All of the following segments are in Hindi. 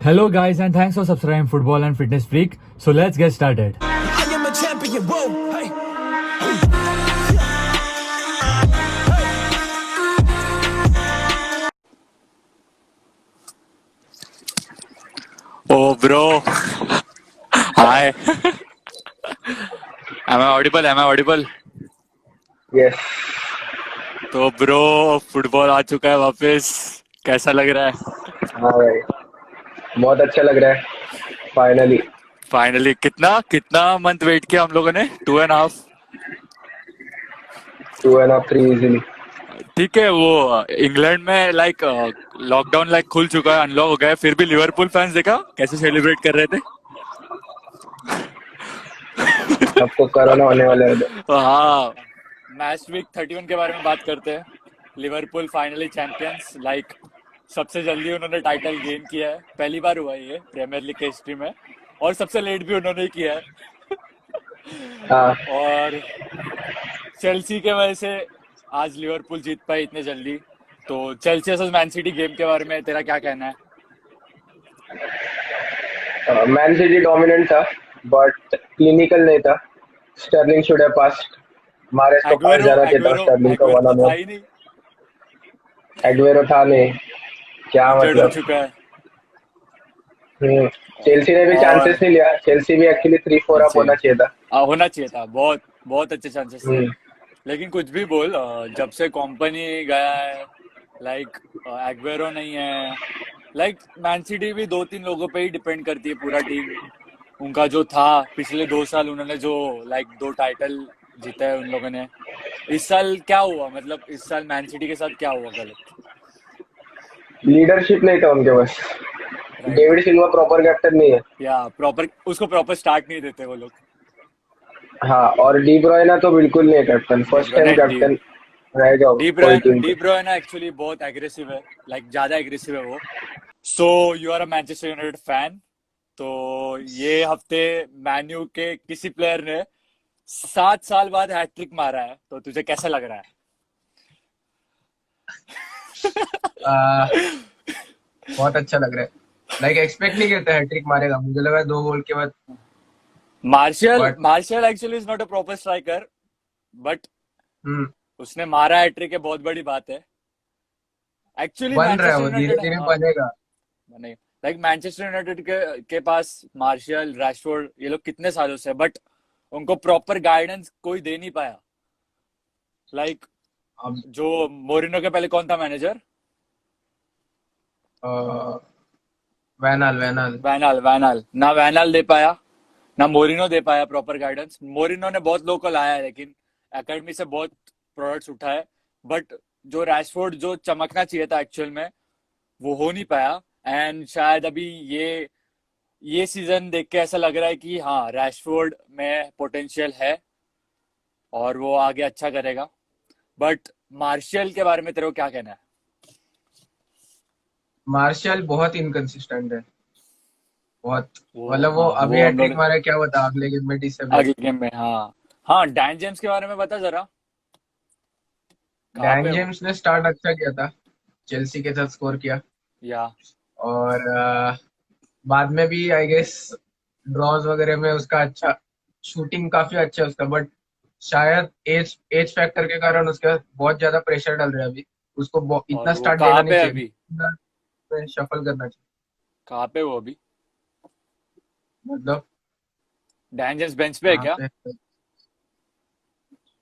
Hello, guys, and thanks for subscribing Football and Fitness Freak. So let's get started. I am a champion, whoa, hey. Oh, bro. Hi. Am I audible? Am I audible? Yes तो ब्रो फुटबॉल आ चुका है वापस. कैसा लग रहा है? हाँ भाई, बहुत अच्छा लग रहा है. फाइनली फाइनली कितना कितना मंथ वेट किया हम लोगों ने. 2.5. 2.5 3 इजीली. ठीक है. वो इंग्लैंड में लाइक लॉकडाउन लाइक खुल चुका है, अनलॉक हो गया है, फिर भी लिवरपूल फैंस देखा कैसे सेलिब्रेट कर रहे थे. सबको कोरोना होने वाला है उधर. तो हाँ, मैच वीक 31 के बारे में बात करते हैं. Liverpool finally champions. लाइक सबसे जल्दी उन्होंने टाइटल गेन किया है. पहली बार हुआ है ये प्रीमियर लीग के हिस्ट्री में, और सबसे लेट भी उन्होंने ही किया है. हाँ, और चेल्सी के वजह से आज लिवरपूल जीत पाई इतने जल्दी. तो Chelsea versus Man City game के बारे में तेरा क्या कहना है? मैन सिटी डोमिनेंट था बट क्लिनिकल नहीं था. Sterling should have passed. Mahrez को पास जाना चाहिए था. स्टर्लिंग का एग्वेरो वन तो ऑन था ही नहीं. एग्वेरो था नहीं. क्या इंजर्ड हो मतलब. चुका है. चेल्सी ने भी और चांसेस नहीं लिया. चेल्सी भी एक्चुअली 3-4 अप होना चाहिए था. होना चाहिए था. बहुत बहुत अच्छे चांसेस थे. हम्म, लेकिन कुछ भी बोल, जब से कंपनी गया है, लाइक एग्वेरो नहीं है, लाइक मैन सिटी भी 2-3 लोगों पे ही डिपेंड करती है पूरा टीम. उनका जो था पिछले 2 साल, उन्होंने जो लाइक 2 टाइटल जीता है उन लोगों ने. इस साल क्या हुआ? मतलब इस साल मैन सिटी के साथ क्या हुआ गलत? लीडरशिप नहीं था उनके पास. राइट. डेविड सिल्वा प्रॉपर कैप्टन नहीं है. या उसको प्रॉपर स्टार्ट नहीं देते वो लोग. हाँ, और डी ब्रुयना तो बिल्कुल नहीं है कैप्टन. फर्स्ट टाइम कैप्टन रह जाओ कोई team Depay. Bruyne actually बहुत एग्रेसिव है. लाइक ज्यादा एग्रेसिव है वो. So you are a Manchester United fan. तो ये हफ्ते मैन्यू के किसी प्लेयर ने 7 साल बाद हैट्रिक मारा है, तो तुझे कैसा लग रहा है? आ, बहुत अच्छा लग रहा है. लाइक एक्सपेक्ट नहीं करता हैट्रिक मारेगा. मुझे लगा 2 गोल के बाद. But- Martial actually is not a proper striker, but hmm उसने मारा हैट्रिक है, बहुत बड़ी बात है. एक्चुअली बन रहा है मैनचेस्टर वो. धीरे यूनाइटेड धीरे बनेगा. नहीं, लाइक मैनचेस्टर यूनाइटेड के पास मार्शल, रैशफोर्ड, ये लोग कितने सालों से, बट उनको प्रॉपर गाइडेंस कोई दे नहीं पाया. लाइक अब जो मोरिनो के पहले कौन था मैनेजर? वैनाल वैनाल वैनाल. ना वैनाल दे पाया, ना मोरिनो दे पाया प्रॉपर गाइडेंस. मोरिनो ने बहुत लोग को लाया है, लेकिन एकेडमी से बहुत प्रोडक्ट्स उठाए, बट जो रैशफोर्ड जो चमकना चाहिए था एक्चुअल में, वो हो नहीं पाया. एंड शायद अभी ये सीजन देख के ऐसा लग रहा है कि हाँ, रैशफोर्ड में पोटेंशियल है और वो आगे अच्छा करेगा. बट मार्शल के बारे में तेरे को क्या कहना है? मार्शल बहुत इनकंसिस्टेंट है. बहुत. वो मतलब वो हाँ, अभी वो हम हैट्रिक लोग मारा है, क्या बता अगले गेम में डिसेबल. अगले गेम में. हाँ, डैन जेम्स के बारे में बता जरा. कहाँ डैन पे वो? जेम्स ने स्टार्ट अच्छा किया था. चेल्सी के साथ स्कोर किया. या और बाद में भी आई गेस ड्रॉज वगैरह में उसका अच्छा. शूटिंग काफी अच्छा है उसका. बट शायद एज एज फैक्टर के कारण उसका बहुत ज्यादा प्रेशर डाल रहा है अभी. उसको और इतना वो स्टार्ट कहाँ देना नहीं पे चाहिए. अभी? शफल करना चाहिए. कहाँ पे वो अभी? मतलब डैन जेम्स बेंच पे है कहाँ क्या? पे.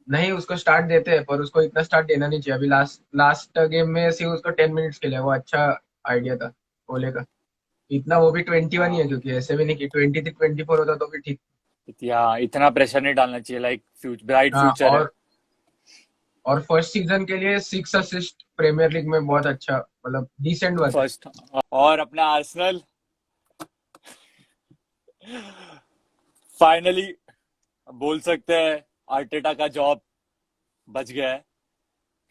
नहीं, उसको स्टार्ट देते हैं पर उसको इतना स्टार्ट देना नहीं चाहिए. अभी लास्ट लास्ट गेम में सिर्फ उसको 10 मिनट्स के लिए. वो अच्छा आइडिया था ओले का. इतना वो भी 21 ही है, क्योंकि ऐसे भी नहीं कि 23-24 होता तो भी ठीक. इतना प्रेशर नहीं डालना चाहिए. लाइक ब्राइट हाँ, फ्यूचर है. और फर्स्ट सीजन के लिए 6 असिस्ट प्रीमियर लीग में बहुत अच्छा. मतलब डिसेंट बात है. फर्स्ट. और अपना आर्सेनल फाइनली बोल सकते हैं आर्टेटा का जॉब बच गया है,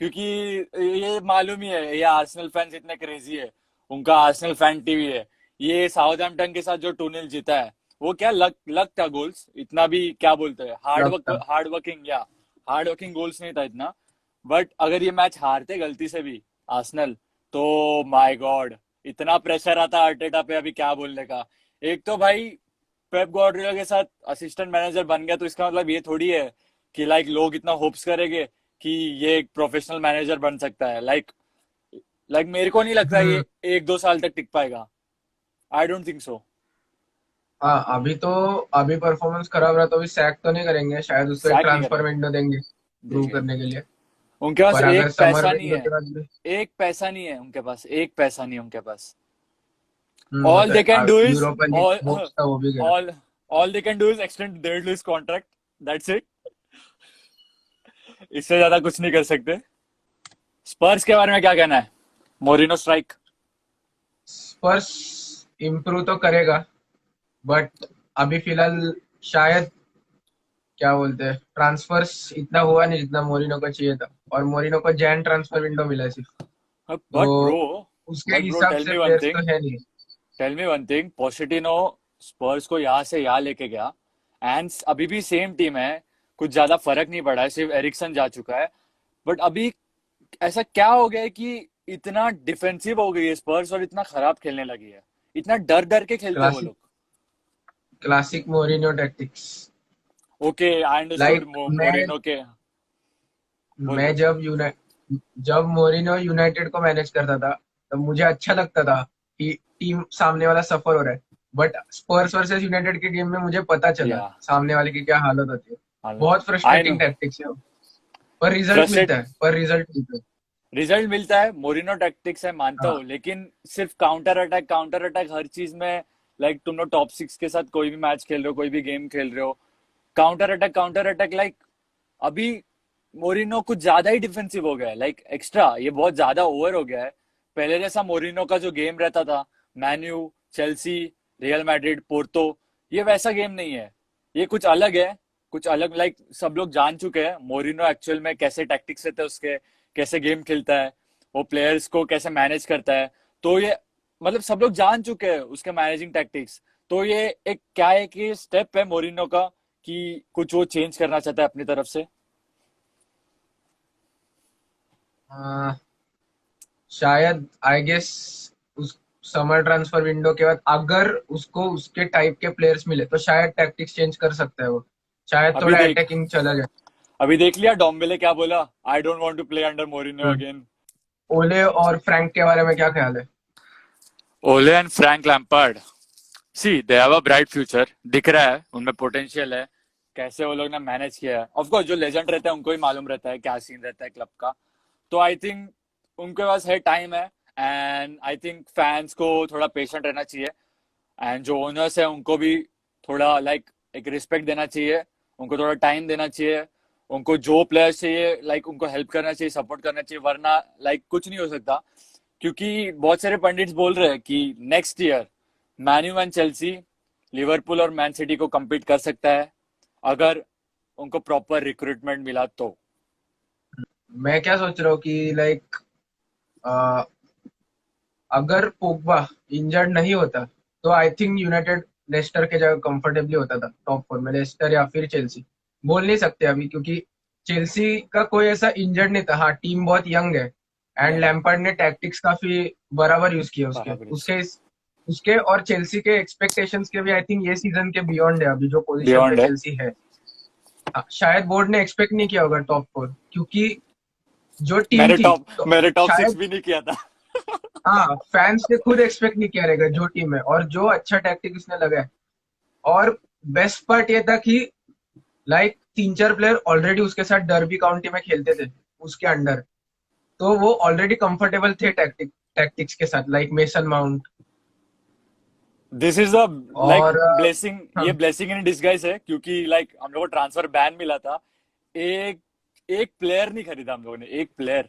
क्योंकि ये मालूम ही है, ये आर्सेनल फैंस इतने क्रेजी है. उनका आर्सेनल फैन टीवी है. ये साउथहैम्पटन के साथ जो 2-0 जीता है, वो क्या लक था. गोल्स इतना भी क्या बोलते हैं, लगता. हार्ड वर्किंग गोल्स नहीं था इतना. बट अगर ये मैच हारते गलती से भी आर्सेनल, तो माय गॉड, इतना प्रेशर आता है अर्टेटा पे, अभी क्या बोलने का। एक तो भाई पेप गार्डियोला के साथ असिस्टेंट मैनेजर बन गया, तो इसका मतलब ये थोड़ी है कि लाइक लोग इतना होप्स करेंगे कि ये एक प्रोफेशनल मैनेजर बन सकता है। लाइक मेरे को नहीं लगता ये 1-2 साल तक टिक पाएगा। I don't think so. हाँ, अभी परफॉर्मेंस खराब रहा तो अभी सैक तो नहीं करेंगे, शायद उसको एक सैक नहीं ट्रांसफर करेंगे, विंडो देंगे प्रूव देखेंगे। करने के लिए। उनके पास पर अगर एक समर पैसा नहीं विंडो है, के बाद भी एक पैसा नहीं है उनके पास, एक पैसा नहीं है उनके पास। ऑल होता दे कैन डू है is Europa league all hopes था वो भी गया। All all they can do is extend their contract, that's it. इससे ज्यादा कुछ नहीं कर सकते। स्पर्स के बारे में क्या कहना है? Moreno strike. स्पर्स इम्प्रूव तो करेगा, बट अभी फिलहाल शायद क्या बोलते हैं, ट्रांसफर्स इतना हुआ नहीं जितना मोरिनो को चाहिए था, और मोरिनो को जैन ट्रांसफर विंडो मिला है सिर्फ, बट तो ब्रो उसके हिसाब टेल से मी वन प्लेयर्स थिंग, तो है नहीं। पोchettino स्पर्स को यहाँ से यहाँ लेके गया, एंड अभी भी सेम टीम है, कुछ ज्यादा फर्क नहीं पड़ा है, सिर्फ एरिक्सन जा चुका है। बट अभी ऐसा क्या हो गया है कि इतना डिफेंसिव हो गई है स्पर्स और इतना खराब खेलने लगी है, इतना डर डर के खेलते हैं वो क्लासिक लोग। Classic Moreno tactics. Okay, I understood like Moreno के। बोल मैं बोल। जब मोरिनो यूनाइटेड को मैनेज करता था तब मुझे अच्छा लगता था कि टीम सामने वाला सफर हो रहा है, बट स्पर्स वर्सेस यूनाइटेड के गेम में मुझे पता चला या सामने वाले की क्या हालत होती है। बहुत आई नो। फ्रस्ट्रेटिंग टैक्टिक्स है वो। पर फ्रस्ट्रेट रिजल्ट मिलता है। रिजल्ट मिलता है, मोरिनो टैक्टिक्स है मानता हाँ, हूँ, लेकिन सिर्फ काउंटर अटैक हर चीज में। लाइक तुम लोग टॉप 6 के साथ कोई भी मैच खेल रहे हो, कोई भी गेम खेल रहे हो, काउंटर अटैक लाइक अभी मोरिनो कुछ ज्यादा ही डिफेंसिव हो गया है, लाइक एक्स्ट्रा, ये बहुत ज्यादा ओवर हो गया है। पहले जैसा मोरिनो का जो गेम रहता था, menu, Chelsea, real Madrid, Porto, ये वैसा गेम नहीं है। ये कुछ अलग है, कुछ अलग। लाइक सब लोग जान चुके हैं मोरिनो एक्चुअल में कैसे टैक्टिक्स रहते हैं उसके, कैसे गेम खेलता है, वो प्लेयर्स को कैसे मैनेज करता है। तो ये मतलब सब लोग जान चुके हैं उसके मैनेजिंग टैक्टिक्स। तो ये एक क्या है कि स्टेप है मोरिनो का कि कुछ वो चेंज करना चाहता है अपनी तरफ से। हाँ, शायद आई गेस उस समर ट्रांसफर विंडो के बाद अगर उसको उसके टाइप के प्लेयर्स मिले तो शायद टैक्टिक्स चेंज कर सकता है वो, शायद अभी थोड़ा देख अटैकिंग चला जाए। अभी देख लिया डोम्बेले क्या बोला, I don't want to play under Mourinho hmm. Again. Ole और फ्रैंक के बारे में क्या ख्याल है? Ole and Frank Lampard, see they have a bright future, दिख रहा है उनमें पोटेंशियल है। कैसे वो लोग ने मैनेज किया है, ऑफ कोर्स जो लेजेंड रहता है उनको ही मालूम रहता है क्या सीन रहता है क्लब का। तो आई थिंक उनके पास है, टाइम है, एंड आई थिंक फैंस को थोड़ा पेशेंट रहना चाहिए, एंड जो ओनर्स है उनको भी थोड़ा लाइक एक रिस्पेक्ट देना चाहिए, उनको थोड़ा टाइम देना चाहिए, उनको जो प्लेयर्स चाहिए लाइक उनको हेल्प करना चाहिए, सपोर्ट करना चाहिए, वरना लाइक कुछ नहीं हो सकता। क्योंकि बहुत सारे पंडित्स बोल रहे हैं कि next year menu and Chelsea, Liverpool और मैन सिटी को compete कर सकता है अगर उनको प्रॉपर रिक्रूटमेंट मिला तो। मैं क्या सोच रहा हूँ कि लाइक अगर पोग्बा इंजर्ड नहीं होता तो आई थिंक यूनाइटेड लेस्टर के जगह कंफर्टेबली होता था टॉप 4 में, लेस्टर या फिर चेल्सी। बोल नहीं सकते अभी क्योंकि चेल्सी का कोई ऐसा इंजर्ड नहीं था। हाँ, टीम बहुत यंग है, एंड लैम्पार्ड ने टैक्टिक्स काफी बराबर यूज किया उसके बराबर उसके उसके और चेल्सी के एक्सपेक्टेशंस के भी आई थिंक ये सीजन के बियॉन्ड है अभी जो पोजीशन पे बियॉन्ड है। चेल्सी है। हाँ, शायद बोर्ड ने एक्सपेक्ट नहीं किया होगा टॉप 4, क्योंकि जो टीम थी तो मैंने टॉप 6 शायद, भी नहीं किया था। हाँ, फैंस ने खुद एक्सपेक्ट नहीं किया रहेगा जो टीम है और जो अच्छा टैक्टिक इसने लगाया। और बेस्ट पार्ट ये था कि लाइक 3-4 प्लेयर ऑलरेडी उसके साथ डर्बी काउंटी में खेलते थे उसके अंडर, तो वो ऑलरेडी कंफर्टेबल थे टैक्टिक्स के साथ, like mason mount. This is the like और ब्लेसिंग, हाँ, ये ब्लेसिंग इन डिस्गाइज है, क्योंकि लाइक हम लोग को ट्रांसफर बैन मिला था, एक एक प्लेयर नहीं खरीदा हम लोगों ने, एक प्लेयर।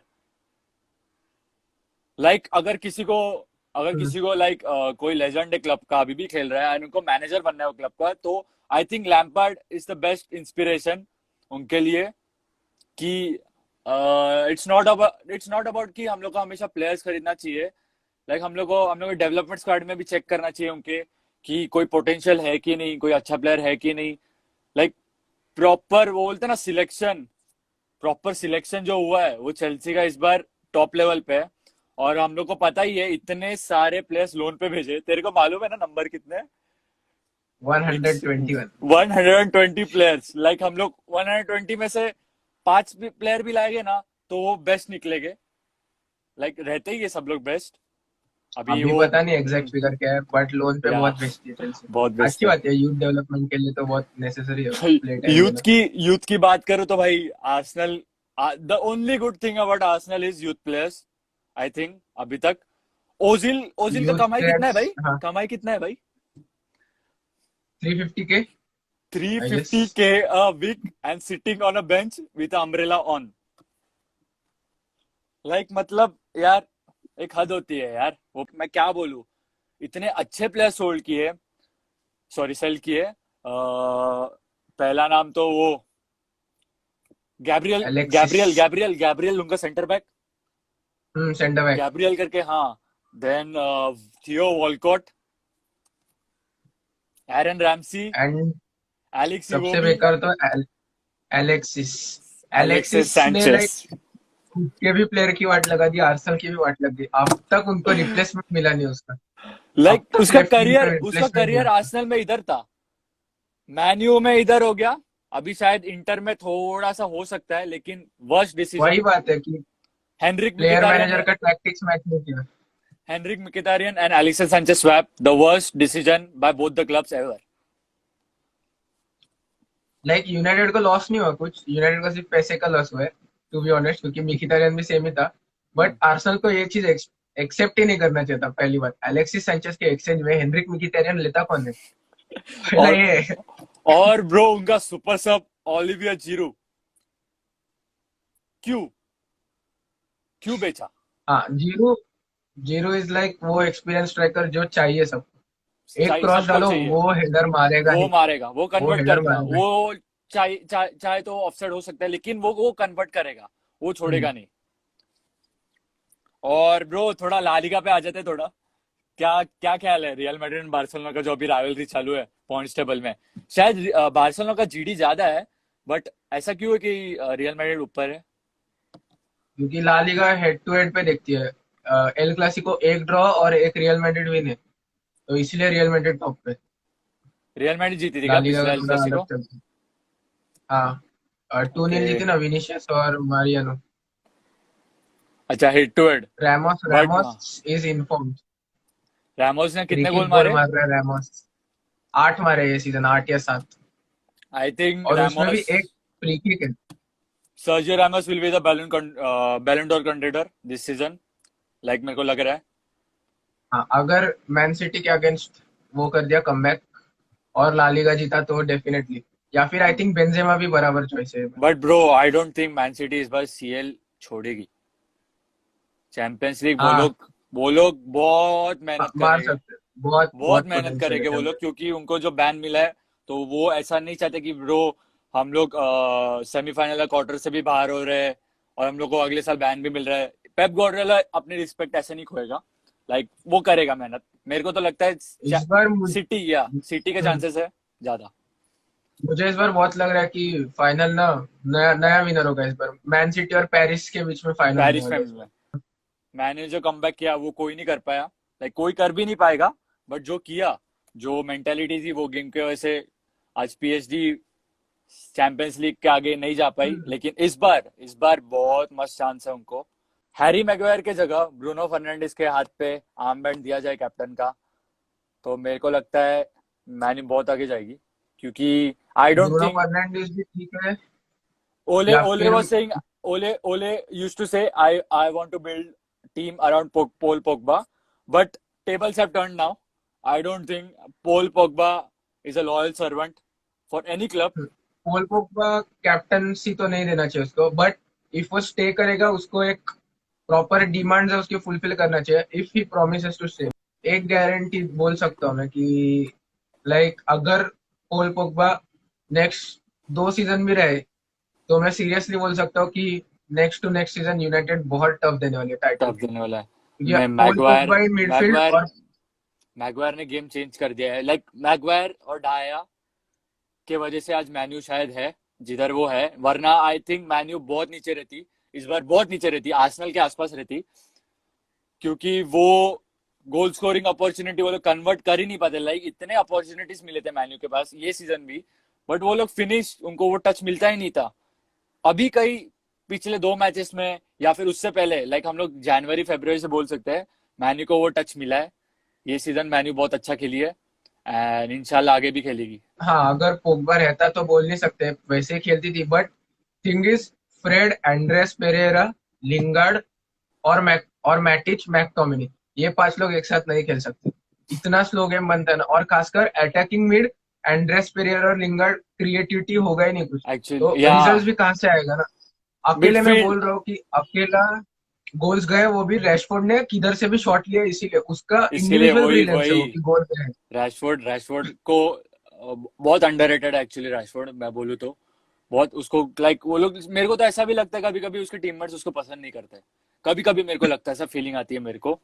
लाइक अगर किसी को लाइक कोई लेजेंड है क्लब का, अभी भी खेल रहा है एंड उनको मैनेजर बनना है वो क्लब का, तो I think Lampard is the best inspiration उनके लिए। कि इट्स नॉट अबाउट कि हम लोग को हमेशा प्लेयर्स खरीदना चाहिए। लाइक हम लोग को डेवलपमेंट स्क्वाड में भी चेक करना चाहिए उनके कि कोई पोटेंशियल है कि नहीं, कोई अच्छा प्लेयर है कि नहीं। लाइक प्रॉपर वो बोलते हैं ना सिलेक्शन, प्रॉपर सिलेक्शन जो हुआ है वो चेल्सी का इस बार टॉप लेवल पे है। और हम लोग को पता ही है इतने सारे प्लेयर्स लोन पे भेजे, तेरे को मालूम है ना नंबर कितने हैं? 121। 120 प्लेयर्स। लाइक हम लोग 120 में से 5 प्लेयर भी लाएंगे ना तो वो बेस्ट निकलेंगे। लाइक रहते ही ये सब लोग बेस्ट। अभी अभी वो पता नहीं एग्जैक्ट फिगर क्या है, बट लोन पे या बहुत बेस्ट है चेल्सी। बहुत बेस्ट अच्छी है। बात है, यूथ डेवलपमेंट के लिए तो बहुत नेसेसरी है प्ले टाइम यूथ देना। की यूथ की बात करूं तो भाई Arsenal, the only good thing about Arsenal is youth players. I think अभी तक ओजिल ओजिल का यूथ कमाई कितना है प्लेयर्स, भाई? हाँ, कमाई कितना है भाई? 350 K, I guess. 350K a week and sitting on a bench with an umbrella on। Like मतलब यार एक हद होती है यार। वो मैं क्या बोलूं, इतने अच्छे प्लेयर्स होल्ड किए, सॉरी सेल किए। पहला नाम तो वो Gabriel Alexis, Gabriel Gabriel Gabriel उनका centre back, centre back. Gabriel करके, हाँ। Then Theo Walcott, Aaron Ramsey, and Alex सबसे इवोबी, बेकार तो एलेक्सिस। एलेक्सिस एलेक्सिस ने सैnchez। लाइक खुद के भी प्लेयर की वाट लगा दी, आर्सेनल की भी वाट लग गई, अब तक उनको रिप्लेसमेंट मिला नहीं उसका। अब लाइक तक लेफ्ट विंग का उसका रिप्लेसमेंट नहीं करियर आता। आर्सेनल में इधर था, मैन्यू में इधर हो गया, अभी शायद इंटर में थोड़ा सा हो सकता है, लेकिन वर्स्ट वही डिसीजन। बात है कि हेनरिक प्लेयर मिकिटारियन मैनेजर का टैक्टिक्स मैच नहीं किया। Henrik Mkhitaryan and Alexis Sanchez swap, the worst decision by both the clubs ever। Like United को लॉस नहीं हुआ कुछ, यूनाइटेड को सिर्फ पैसे का लॉस हुआ है, टू बी ऑनेस्ट, क्योंकि मिखिटारियन भी सेम ही था। बट आर्सेनल को ये चीज एक्सेप्ट ही नहीं करना चाहिए था। पहली बात, एलेक्सिस सैnchez के एक्सचेंज में हेनरिक मिखिटारियन लेता कौन है? पहला और ये है। और ब्रो उनका सुपर सब ओलिवियर जीरू क्यों क्यों बेचा? हाँ, जीरो, जीरो इज लाइक वो एक्सपीरियंस स्ट्राइकर जो चाहिए सबको। एक चाहिए, क्रॉस सबको डालो चाहिए। वो हेडर मारेगा वो ही, मारेगा, वो वो कन्वर्ट हेडर करेगा, मारेगा। वो चाहे तो ऑफसाइड हो सकता है, लेकिन वो कन्वर्ट करेगा, वो हम्म। छोड़ेगा नहीं। और ब्रो थोड़ा ला लीगा पे आ जाते हैं थोड़ा। क्या क्या ख्याल है रियल मैड्रिड एंड बार्सिलोना का, जो अभी राइवलरी चालू है पॉइंट्स टेबल में? शायद बार्सिलोना का जीडी ज्यादा है, बट ऐसा क्यों है कि रियल मैड्रिड ऊपर है? क्योंकि La Liga head to head पे देखती है। एल क्लासिको एक ड्रॉ और एक रियल मैड्रिड विन है, तो इसलिए रियल मैड्रिड टॉप पे। रियल मैड्रिड जीती थी ला क्या लीगा पिछला का एल थोड़ा अलग क्लासिको? चलता है। हाँ, 2-0 ओके, जीती ना, विनीशियस और मारियानो। अच्छा hit to head. Ramos but Ramos is informed. Ramos ने फ्री कितने किक गोल गोल मारे? मार रहा है रैमोस। 8 मारे ये सीजन, 8 या 7। आई थिंक और उसमें भी रैमोस, एक फ्री किक है। Sergio Ramos will be the बैलन door contender this season, like मेरे को लग रहा है। हाँ, अगर मैन सिटी के अगेंस्ट वो कर दिया कमबैक और ला लीगा जीता तो डेफिनेटली, या फिर आई थिंक बेंजेमा भी बराबर चॉइस है। But bro I don't think man city इस बार सीएल छोड़ेगी। चैंपियंस लीग हाँ, वो लोग बहुत मेहनत मार करेंगे, सकते हैं। बहुत बहुत बहुत मेहनत पोटेंशियल है करेंगे वो लोग, चैंपियंस। क्योंकि उनको जो बैन मिला है, तो वो ऐसा नहीं चाहते कि ब्रो हम लोग सेमीफाइनल या क्वार्टर से भी बाहर हो रहे हैं और हम लोग को अगले साल बैन भी मिल रहा है। पेप गार्डियोला अपनी रिस्पेक्ट ऐसे नहीं खोएगा, लाइक वो करेगा मेहनत। मेरे को तो लगता है इस बार सिटी के हम्म, चांसेस है ज्यादा। मुझे इस बार बहुत लग रहा है कि फाइनल ना, नया नया विनर होगा इस बार। मैन सिटी और पेरिस के बीच में फाइनल होने पेरिस वाला में है इस बार। मैंने जो कमबैक किया वो कोई नहीं कर पाया, लाइक कोई कर भी नहीं पाएगा। बट जो किया, जो मेंटेलिटी थी वो गेम के वजह से आज पीएसडी चैंपियंस लीग के आगे नहीं जा पाई। हम्म, लेकिन इस बार बहुत मस्त चांस है उनको। हैरी मैगवायर के जगह ब्रूनो फर्नांडिस के हाथ पे आर्म बैंड दिया जाए कैप्टन का, तो मेरे को लगता है मैन यू बहुत आगे जाएगी, क्योंकि I don't Bruno think Fernandes भी ठीक है। Ole या Ole फिर was saying Ole used to say I want to build team around Paul Pogba, but tables have turned now. I don't think Paul Pogba is a loyal servant for any club। Paul Pogba captaincy तो नहीं देना चाहिए उसको, बट इफ वो स्टे करेगा उसको एक प्रॉपर डिमांड्स है उसकी फुलफिल करना चाहिए। If he promises to stay, एक गारंटी बोल सकता हूँ मैं कि लाइक अगर पॉल पोग्बा नेक्स्ट 2 सीजन भी रहे, तो मैं सीरियसली बोल सकता हूँ कि next to next season United बहुत टफ देने वाली है टाइटल टफ के देने वाला है। लिए। मैं पॉल पोग्बा इन मिडफील्ड मैगवायर और मैगवायर ने गेम चेंज कर दिया है, लाइक मैगवायर और डाया के वजह से आज मैन्यू शायद है जिधर वो है, वरना आई थिंक मैन्यू बहुत नीचे रहती, इस बार बहुत नीचे रहती, आर्सेनल के आसपास रहती। क्योंकि वो गोल स्कोरिंग अपॉर्चुनिटी वो लोग कन्वर्ट कर ही नहीं पाते। लाइक इतने अपॉर्चुनिटीज मिले थे मैन्यू के पास ये सीजन भी, बट वो लोग फिनिश, उनको वो टच मिलता ही नहीं था। अभी कई पिछले 2 मैचेस में या फिर उससे पहले, लाइक हम लोग जनवरी फरवरी से बोल सकते हैं मैन्यू को वो टच मिला है। ये सीजन मैन्यू बहुत अच्छा खेली है एंड इंशाल्लाह आगे भी खेलेगी। हाँ, अगर पोग्बा रहता तो बोल नहीं सकते, वैसे ही खेलती थी। But thing is, Fred, Andreas Pereira, Lingard और मैटिच, मैकटोमिनी, ये 5 लोग एक साथ नहीं खेल सकते। इतना स्लो गेम बनता है ना, और खासकर अटैकिंग मिड, एंड्रेस पेरेरा और लिंगार्ड, क्रिएटिविटी होगा ही नहीं कुछ, तो एक्चुअली या रिजल्ट्स भी कहाँ से आएगा ना। अकेले मैं मिडफील्ड, बोल रहा हूँ कि अकेला गोल्स गए, वो भी रैशफोर्ड ने किधर से भी शॉट लिया, इसीलिए उसका इसीलिए इंडिविजुअल वही ब्रिलियंस है वो वही कि गोल गए। रैशफोर्ड को बहुत अंडररेटेड है एक्चुअली रैशफोर्ड, मैं बोलूँ तो। बहुत उसको लाइक वो लोग, मेरे को तो ऐसा भी लगता है कभी कभी उसके टीममेट्स उसको पसंद नहीं करते। कभी कभी मेरे को लगता है, ऐसा फीलिंग आती है मेरे को।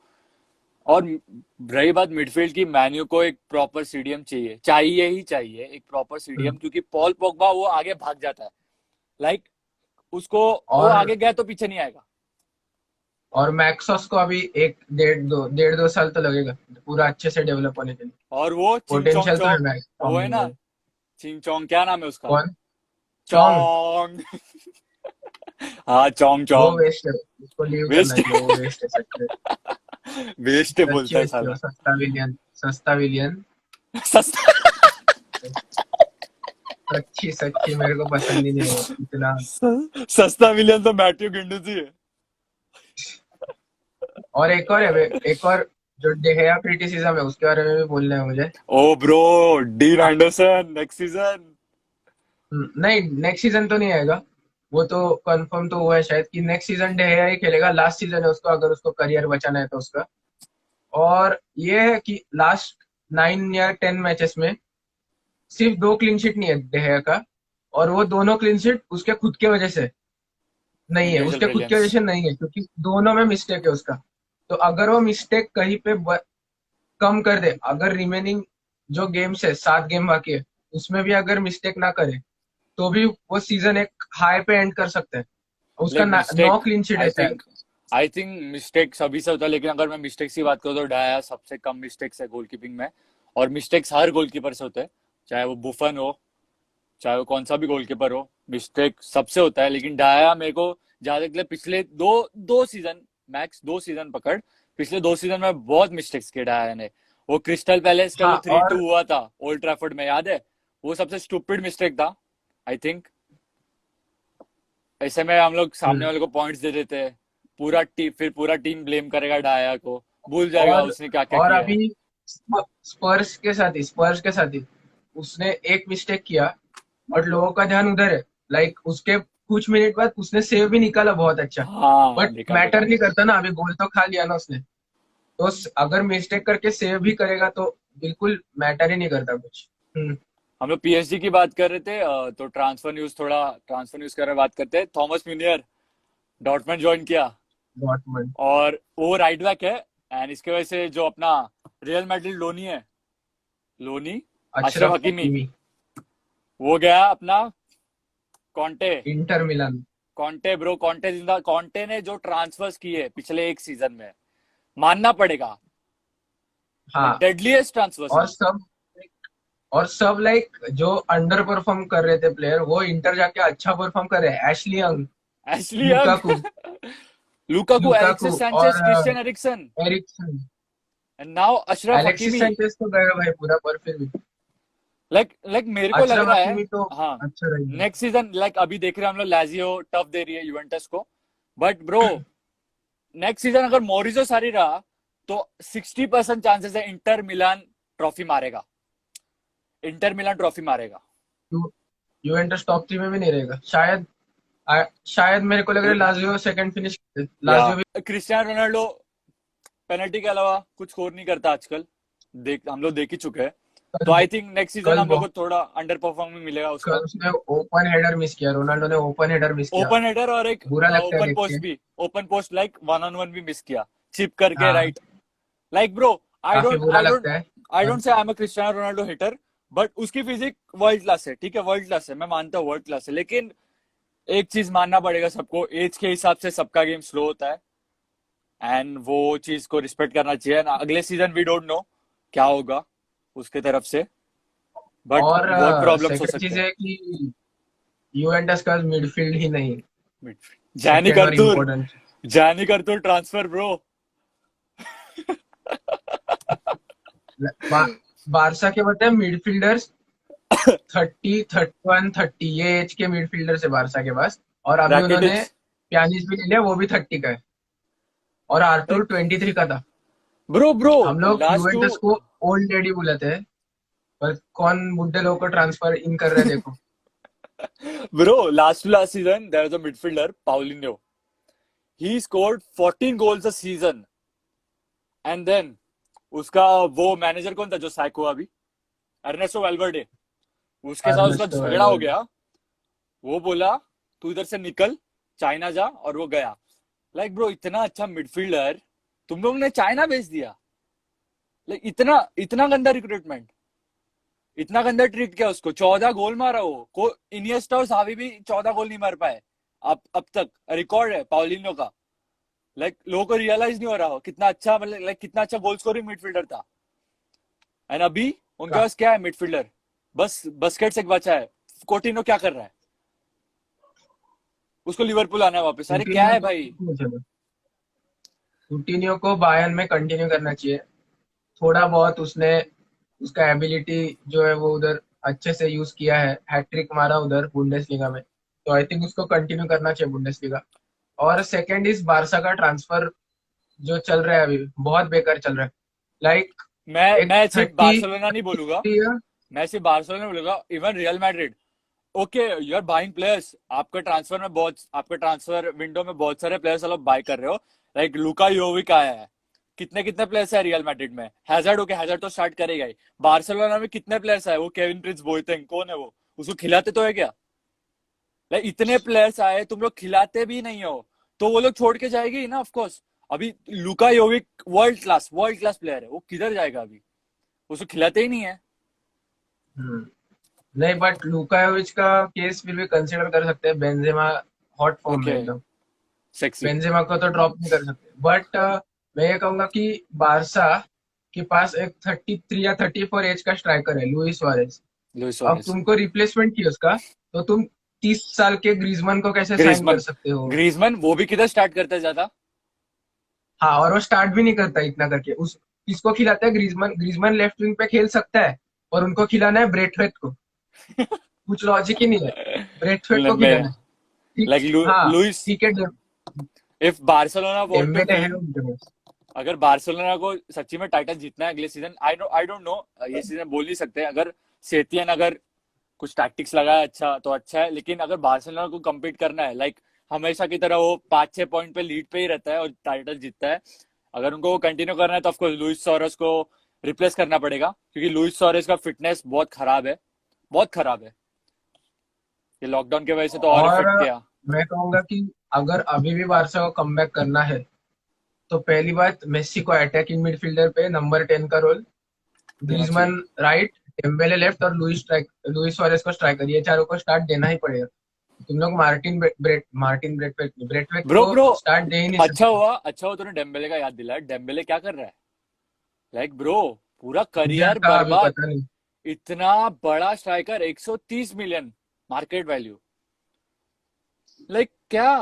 और रही बात मिडफील्ड की, मैन्यू को एक प्रॉपर सीडीएम चाहिए, चाहिए ही चाहिए एक प्रॉपर सीडीएम, क्योंकि पॉल पोग्बा वो आगे भाग जाता है। लाइक उसको वो और आगे गया तो पीछे नहीं आएगा। और मैक्सॉस को अभी 1 डेढ़ 2 साल तो लगेगा पूरा अच्छे से डेवलप होने के लिए। और वो चिंग चोंग पोटेंशियल तो है चोंग, मैक्स वो है ना में। चिंग चोंग, क्या नाम है उसका? कौन? चोंग? चोंग। हाँ चोंग वो चोंग। वेस्ट है, उसको लीव करना वेस्ट चाहिए, वो वेस्ट है सच में। वेस्ट सच्ची बोलता है वेस्ट है वो, साला। सस्ता विलियन, सस्ता विलियन। सस्ता। सच्ची सच्ची मेरे को पसंद ही नहीं है वो इतना। सस्ता विलियन तो मैथ्यू गिंडूजी है। और एक और जो डेहया क्रिटिसिज्म है उसके बारे में भी बोलना है मुझे। Oh bro, Dean Anderson next season. नहीं, नेक्स्ट सीजन तो नहीं आएगा, वो तो कंफर्म तो हुआ है शायद कि नेक्स्ट सीजन डेहया ही खेलेगा। लास्ट सीजन है उसको, अगर उसको करियर बचाना है तो उसका। और ये है कि लास्ट 9 या 10 मैचेस में सिर्फ 2 क्लीन शीट नहीं है डेहया का, और वो दोनों क्लीन शीट उसके खुद के वजह से नहीं है, इंडिविजुअल उसके खुद की वजह ब्रिलियंस। से नहीं है, क्योंकि दोनों में मिस्टेक है उसका। तो अगर वो मिस्टेक कहीं पे कम कर दे, अगर रिमेनिंग जो गेम्स है 7 गेम बाकी है उसमें भी अगर मिस्टेक ना करे, तो भी वो सीजन एक हाई पे एंड कर सकते हैं। उसका लाइक 9 क्लीन शीट है आई शायद। थिंक आई थिंक मिस्टेक सभी से होता है, लेकिन अगर मैं मिस्टेक्स की बात करूँ तो डाया सबसे कम मिस्टेक्स है गोलकीपिंग में। और मिस्टेक्स हर गोलकीपर से होते हैं, चाहे वो बुफन हो, चाहे वो कौन सा भी गोलकीपर हो, मिस्टेक सबसे होता है। लेकिन डाया मेरे को ज्यादा के लिए पिछले दो सीजन, मैक्स 2 सीजन पकड़, पिछले 2 सीजन में बहुत मिस्टेक्स किए डाया ने। वो क्रिस्टल पैलेस का हाँ, जो 3-2 और हुआ था ओल्ड ट्रैफर्ड में, याद है? वो सबसे स्टूपिड मिस्टेक था आई थिंक। ऐसे में हम लोग सामने वाले को पॉइंट्स दे देते हैं, फिर पूरा टीम ब्लेम करेगा डाया को, भूल जाएगा और उसने क्या क्या और किया है। अभी स्पर्स के साथ ही उसने एक मिस्टेक किया, बट लोगों का ध्यान उधर है। लाइक उसके कुछ मिनट बाद उसने सेव भी निकाला बहुत अच्छा। हाँ बट देखा देखा मैटर नहीं देखा। करता ना, अभी गोल तो खा लिया ना उसने। तो अगर मिस्टेक करके सेव भी करेगा तो बिल्कुल मैटर ही नहीं करता कुछ। हम लोग पीएसजी की बात कर रहे थे, तो ट्रांसफर न्यूज कर रहे बात करते हैं। थॉमस म्यूनियर डॉर्टमंड ज्वाइन किया, डॉर्टमुंड। और वो राइट बैक है। एंड इसके वजह से जो अपना रियल मैड्रिड लोनी अशरफ अशरफ हकीमी, हकीमी, वो गया अपना कॉन्टे। Inter Milan. कॉन्टे जिंदा। कॉन्टे ने जो ट्रांसफर्स किए पिछले एक सीजन में, मानना पड़ेगा, हाँ, डेडलीस्ट ट्रांसफर्स और है। सब लाइक जो अंडर परफॉर्म कर रहे थे प्लेयर, वो इंटर जाके अच्छा परफॉर्म कर रहे हैं। Ashley Young, Ashley Young, Lukaku Lukaku, Lukaku Alexis और Sanchez, Christian Eriksen, Eriksen. And now Achraf Alexis Hakimi. Sanchez तो गया भाई पूरा, पर फिर भी लाइक मेरे को लग अशरफ रहा है, हकीमी तो हाँ, अच्छा रहेगा। नेक्स्ट सीजन, लाइक अभी देख रहे हैं हम लोग, लाजियो टफ दे रही है यूवेंटस को, बट ब्रो नेक्स्ट सीजन अगर मोरिजो सारी रहा तो 60% चांसेस है इंटर मिलान ट्रॉफी मारेगा। यूवेंटस टॉप 3 में भी नहीं रहेगा शायद। शायद मेरे को लग रहा है लाजियो सेकंड फिनिश, या लाजियो भी। क्रिस्टियानो रोनाल्डो पेनल्टी के अलावा कुछ स्कोर नहीं करता आजकल, हम लोग देख ही चुके हैं। तो आई थिंक नेक्स्ट सीजन कल हम लोग को थोड़ा अंडर परफॉर्मिंग मिलेगा उसका। कल उसने ओपन हेडर मिस किया, रोनाल्डो ने ओपन हेडर मिस किया। ओपन हेडर और एक बुरा लगता है ओपन पोस्ट लाइक 1-on-1 भी मिस किया, चिप करके, हाँ, राइट। लाइक ब्रो, काफी बुरा लगता है। I don't say I am a Cristiano Ronaldo hater, but उसकी फिजिक वर्ल्ड क्लास है, ठीक है, वर्ल्ड क्लास है, मैं मानता हूँ वर्ल्ड क्लास है। लेकिन एक चीज मानना पड़ेगा सबको, एज के हिसाब से सबका गेम स्लो होता है। एंड वो चीज को रिस्पेक्ट करना चाहिए। And अगले सीजन वी डोंट नो क्या होगा उसके तरफ से, बट और बहुत प्रॉब्लम्स हो सेकंड सकते चीज हैं। है कि यूवेंटस का मिडफील्ड ही नहीं, जानी सेकंड और करतूर, इम्पोर्टेंट। जानी करतूर ट्रांसफर ब्रो। बारसा के बताए मिडफील्डर्स 30, 31, 30 ये एज के मिडफील्डर्स है बारसा के पास, और अभी उन्होंने रैकिटिच प्यानिस भी ले लिया, वो भी 30 का है, और आर्टूर लाइक 23 का था। ब्रो हम लोग लास्ट टू यूवेंटस को ओल्ड लेडी बुलाते हैं, पर कौन बुड्ढे लोग को ट्रांसफर इन कर रहे हैं देखो। Bro last to last season there was a midfielder Paulinho, he scored 14 goals a season, and then उसका वो मैनेजर कौन था जो साइक हुआ अभी, अर्नेस्टो वेल्वर्डे, उसके साथ उसका अर्नेस्टो झगड़ा हो वेल्वर्डे। गया। वो बोला तू इधर से निकल, चाइना जा, और वो गया। लाइक ब्रो इतना अच्छा मिडफील्डर तुम लोग ने चाइना भेज दिया। लाइक इतना इतना गंदा रिक्रूटमेंट, इतना गंदा ट्रीट किया उसको। 14 गोल मारा वो को, इनिएस्टा और सावी भी 14 गोल नहीं मार पाए अब तक, रिकॉर्ड है पाउलिनो का। लाइक लोगों को रियलाइज नहीं हो रहा हो कितना अच्छा, मतलब लाइक कितना अच्छा गोल स्कोरिंग मिडफील्डर था। एंड अभी उनके पास क्या है मिडफील्डर, बस बस्केट्स एक बचा है। कोटिनो क्या कर रहा है, उसको लिवरपूल आना है वापस। अरे क्या है भाई। कुटिन्यो को बायर्न में कंटिन्यू करना चाहिए। थोड़ा बहुत उसने उसका एबिलिटी जो है वो उधर अच्छे से यूज किया है, हैट्रिक मारा उधर बुंडेसलीगा में, तो आई थिंक उसको कंटिन्यू करना चाहिए बुंडेसलीगा। और सेकंड इज बारसा का ट्रांसफर जो चल रहा है अभी बहुत बेकार चल रहा है। लाइक एक मैं सिर्फ 30 बार्सिलोना नहीं बोलूंगा, मैं सिर्फ बार्सिलोना नहीं बोलूंगा, even Real Madrid. Okay you are buying players, आपके ट्रांसफर विंडो में बहुत सारे प्लेयर्स आप बाय कर रहे हो। लाइक लुका योविक आया है, कितने कितने प्लेयर्स है रियल मैड्रिड में। हैजर्ड ओके, हैजर्ड तो स्टार्ट करेगा ही। बार्सिलोना में कितने प्लेयर्स है, वो केविन प्रिंस बोयतेंग कौन है वो, उसको खिलाते तो है क्या। लाइक इतने प्लेयर्स आए, तुम लोग खिलाते भी नहीं हो, तो वो लोग छोड़ के जाएंगे ही ना ऑफकोर्स। अभी लुका योविक वर्ल्ड क्लास प्लेयर है, वो किधर जाएगा अभी, उसको खिलाते ही नहीं है। नहीं, बट लुकायोविच का केस फिर भी कंसिडर कर सकते हैं। बेंजेमा हॉट फॉर्म में ओके एकदम, सेक्सी। बेंजेमा को तो ड्रॉप नहीं कर सकते। बट मैं ये कहूंगा कि बारसा के पास एक 33 या 34 एज का स्ट्राइकर है, लुइस सुआरेज। लुइस अब सुआरेज, तुमको रिप्लेसमेंट किया उसका, तो तुम 30 साल के ग्रीजमैन को कैसे साइन कर ग्रीजमैन, सकते हो? ग्रीजमैन वो भी किधर स्टार्ट करता है ज्यादा। हाँ, और वो स्टार्ट भी नहीं करता इतना करके। उस किसको खिलाता है ग्रीजमैन? ग्रीजमैन लेफ्ट विंग पे खेल सकता है, और उनको खिलाना है ब्रेथवेट को। कुछ लॉजिक ही नहीं है, ब्रेथवेट को खिलाना है। ठीक, लाइक हाँ लुइस, ठीक है। If Barcelona want to Dembele है विन, उनके पास। अगर बार्सिलोना को सच्ची में टाइटल जीतना है अगले सीजन, आई डोंट नो, ये सीजन बोल नहीं सकते। अगर सेतियन अगर कुछ टैक्टिक्स लगाया अच्छा तो अच्छा है, लेकिन अगर बार्सिलोना को कम्पीट करना है, लाइक हमेशा की तरह वो 5-6 पॉइंट पे लीड पे ही रहता है और टाइटल जीतता है, अगर उनको कंटिन्यू करना है तो ऑफकोर्स लुइस सुआरेज को रिप्लेस करना पड़ेगा, क्योंकि लुइस सुआरेज का फिटनेस बहुत खराब है, बहुत खराब है। ये लॉकडाउन की वजह से तो और और इफेक्ट किया। मैं कहूंगा कि अगर अभी भी बारसा को कमबैक करना है, तो पहली बात मेसी को अटैकिंग मिडफील्डर पे नंबर 10 का रोल, देना चाहिए। ग्रीजमैन राइट, डेम्बेले लेफ्ट, और लुइस सुआरेज को स्ट्राइकर, ये चारों को स्टार्ट देना ही पड़ेगा। तुम लोग ब्रेटवेट ब्रो को स्टार्ट दे ही नहीं अच्छा सकते। हुआ तूने डेम्बेले का याद दिलाया। डेम्बेले क्या कर रहा है, लाइक ब्रो पूरा मुझे करियर का अभी बर्बाद। पता नहीं। इतना बड़ा striker, 130 million market value, like क्या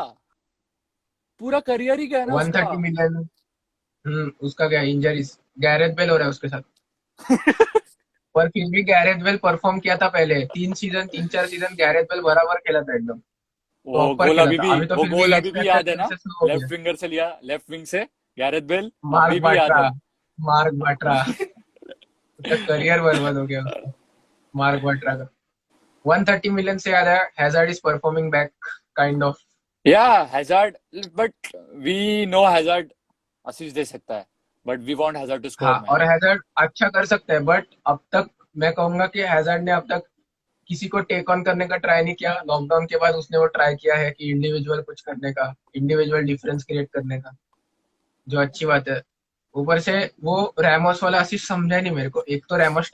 पूरा करियर ही गया ना उसका। 130 मिलियन। उसका क्या इंजरीज, गैरेथ बेल हो रहा है उसके साथ। पर फिर भी गैरेथ बेल परफॉर्म किया था पहले 3-4 सीजन गैरेथ बेल बराबर खेला था एकदम, वो प्रॉपर गोल खेला अभी था। भी, अभी तो वो फिर भी गोल एज अभी भी फैक्टर याद है थोड़ा ना, सा स्लो हो गया। लेफ्ट विंगर से लिया, लेफ्ट विंग से गैरेथ बेल मार्क अभी भी याद बाट्रा, है। मार्क बाट्रा उसका करियर बर्बाद हो गया उसका, मार्क बाट्रा का। 130 मिलियन से याद है, Hazard is performing back kind of. या Hazard, but we know Hazard assist दे सकता है, but we want Hazard to score हाँ, मैन। और हैजार्ड अच्छा कर सकता है, बट अब तक मैं कहूंगा कि हैजार्ड ने अब तक किसी को टेक ऑन करने का ट्राई नहीं किया। लॉकडाउन के बाद उसने वो ट्राई किया है कि इंडिविजुअल कुछ करने का, इंडिविजुअल डिफरेंस क्रिएट करने का, जो अच्छी बात है। ऊपर से वो रैमोस वाला असिस्ट समझा नहीं मेरे को। एक तो रैमोस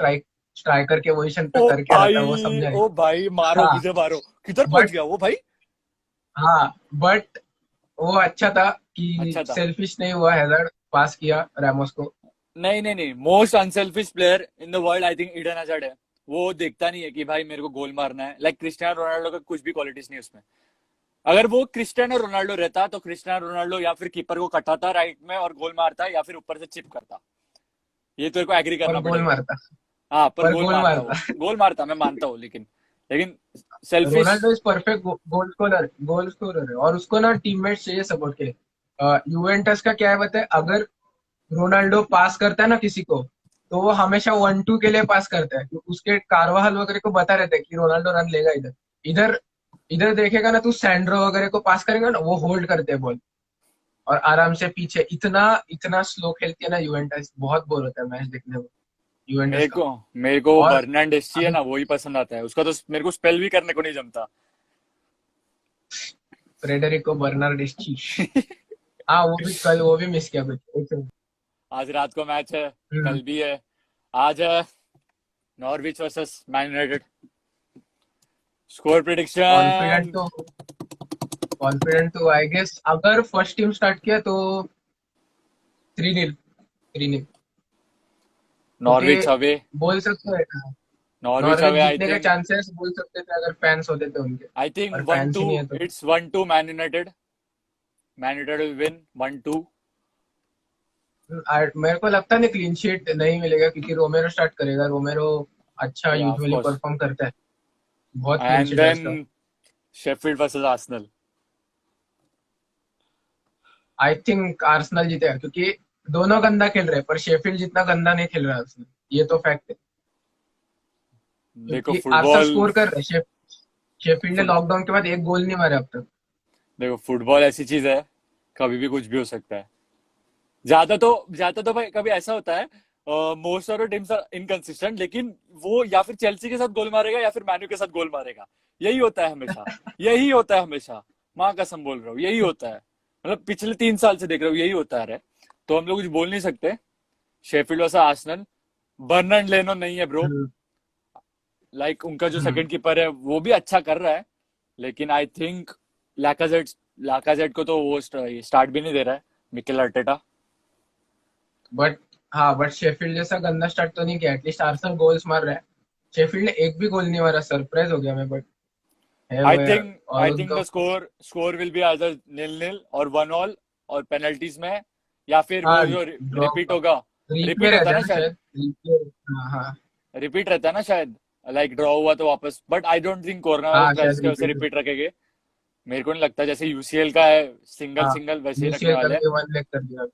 स्ट्राइकर के पोजीशन पे कर क्या रहा था वो समझा नहीं। ओ भाई मारो हाँ, मुझे, मारो किधर पहुंच बट गया वो भाई। हाँ, बट वो अच्छा था कि अच्छा था। सेल्फिश नहीं हुआ, हैजर्ड पास किया रैमोस को। नहीं नहीं नहीं, most unselfish player in the world I think Eden hazard है। वो देखता नहीं है कि भाई मेरे को गोल मारना है। लाइक क्रिस्टियानो रोनाल्डो का कुछ भी क्वालिटीज नहीं उसमें। अगर वो क्रिस्टियानो रोनाल्डो रहता तो क्रिस्टियानो रोनाल्डो या फिर कीपर को कटाता राइट में और गोल मारता, या फिर ऊपर से चिप करता। ये तेरे को एग्री पर करना गोल पड़ेगा। मारता। हाँ, पर पर गोल गोल मारता, वो मारता। गोल मारता, मैं मानता हूँ, लेकिन लेकिन selfish. Ronaldo is perfect goal scorer है, और उसको ना टीममेट्स चाहिए सपोर्ट के लिए। यूवेंटस का क्या है बताए, अगर रोनाल्डो पास करता है ना किसी को, तो वो हमेशा 1-2 के लिए पास करता है, तो उसके कारवाहल वगैरह को बता रहता है कि रोनाल्डो रन लेगा इधर। इधर इधर देखेगा ना तू, सैंड्रो वगैरह को पास करेगा ना, वो होल्ड करते हैं बॉल और आराम से पीछे। इतना इतना स्लो खेलती है ना यूवेंटस, बहुत बोर होता है मैच देखने में यूवेंटस मेरे का। को मेरे को और बर्नांडेस चाहिए अभी ना, वही पसंद आता है। उसका तो मेरे को स्पेल भी करने को नहीं जमता। फ्रेडेरिको बर्नार्डेस्ची, हाँ वो भी मिस किया कुछ एक। आज रात को मैच है, हम्म, कल भी है। आज है Norwich versus man United. Score confident prediction. तो कॉन्फिडेंट तो आई गेस, अगर फर्स्ट टीम स्टार्ट किया तो 3-0, 3-0। क्योंकि नॉर्विच अवे। बोल सकते हैं नॉर्विच नॉर्वेज अवे आई जीतने का थिंक। चांसेस बोल सकते थे अगर फैंस होते थे उनके, आई थिंक और वन फैंस टू। ही नहीं है तो। It's 1-2 man United. Man United will win 1-2। मेरे को लगता नहीं क्लीन शीट नहीं मिलेगा, क्योंकि रोमेरो स्टार्ट करेगा। रोमेरो अच्छा या ऑफ यूजुअली कोर्स। परफॉर्म करता है, बहुत क्लीन एंड शीट है देन उसका। Sheffield versus Arsenal. I think Arsenal जीतेगा, क्योंकि दोनों गंदा खेल रहे हैं, पर शेफील्ड जितना गंदा नहीं खेल रहा है उसने, ये तो फैक्ट है। देखो क्योंकि आर्सेनल फुटबॉल। स्कोर कर रहे हैं, शेफील्ड ने फुट लॉकडाउन के बाद एक गोल नहीं मारे अब तक। देखो फुटबॉल ऐसी चीज है, कभी भी कुछ भी हो सकता है। ज्यादा तो भाई कभी ऐसा होता है, most of the teams are inconsistent, लेकिन वो या फिर चेल्सी के साथ गोल मारेगा या फिर मैन्यू के साथ गोल मारेगा। यही होता है हमेशा। यही होता है हमेशा। माँ कसम बोल रहा हूँ, यही होता है। मतलब पिछले 3 साल से देख रहा हूँ, यही होता है। तो हम लोग कुछ बोल नहीं सकते। Sheffield versus Arsenal. बर्नार्ड लेनो नहीं है ब्रो। हम्म, लाइक उनका जो हम्म। सेकंड कीपर है वो भी अच्छा कर रहा है, लेकिन आई थिंक लाकाजेट लाकाजेट को तो वो स्टार्ट भी नहीं दे रहा है मिकेल अर्टेटा। बट हाँ, बट शेफील्ड जैसा गंदा स्टार्ट तो नहीं किया, एटलीस्ट आर्सेनल गोल्स मार रहा है। शेफील्ड ने एक भी गोल नहीं मारा, सरप्राइज हो गया मैं, बट है आई वो यार। थिंक और आई थिंक उनका the score will be either 0-0 और 1-1 और पेनल्टीज में, या फिर वो हाँ, जो ड्रॉ रिपीट का होगा। रिप्ले रिपीट होता रहता है है ना ना शायद। शायद, रिप्ले। हाँ हाँ। रिपीट रहता है ना शायद। लाइक ड्रॉ हुआ तो वापस, but I don't think corona हाँ वायरस शायद के वजह से रिपीट। रिपीट रखेंगे। मेरे को नहीं लगता, जैसे यूसीएल का है सिंगल हाँ, सिंगल वैसे ही रखने यूसीएल वाले हैं। करके 1 लेग कर दिया।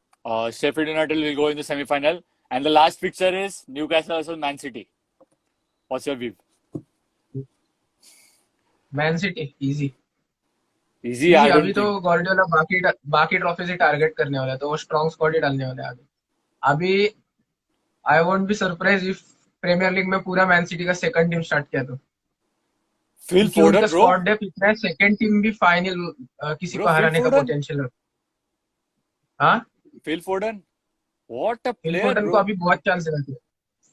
Sheffield United will go in the semi-final, and the last fixture is Newcastle versus Man City. What's your view? Man city easy. Easy, easy, I अभी don't तो think. गार्डियोला बाकी बाकी ट्रॉफी से टारगेट करने वाला है, तो वो स्ट्रॉन्ग स्क्वाड ही डालने वाला है आगे। अभी I won't be surprise if Premier League में पूरा मैन सिटी का सेकंड टीम स्टार्ट किया तो। Phil क्योंकि उनका Foden, bro. स्क्वाड डेप्थ इतना है, सेकंड टीम भी फाइनल किसी Bro, को Phil हराने का Foden. पोटेंशियल रखता है। हाँ, Phil Foden. What a Phil player, Foden को bro. अभी बहुत चांस रहते हैं।